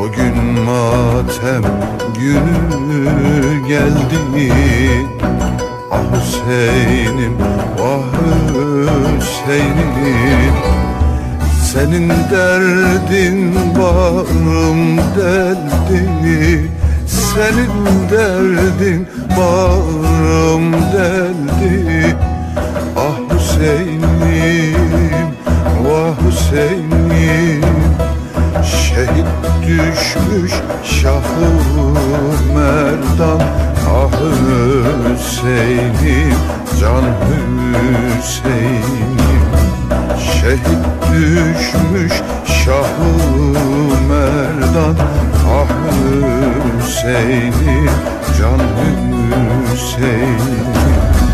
O gün matem günü geldi. Ah Hüseyin'im, ah Hüseyin'im, senin derdin bağrım deldi. Senin derdin bağrım deldi. Ah Hüseyin'im, vah Hüseyin'im, şehit düşmüş Şah-ı Merdan. Ah Hüseyin'im, can Hüseyin'im, şehit düşmüş Şah-ı Merdan. Ah Hüseyin'im, can Hüseyin'im.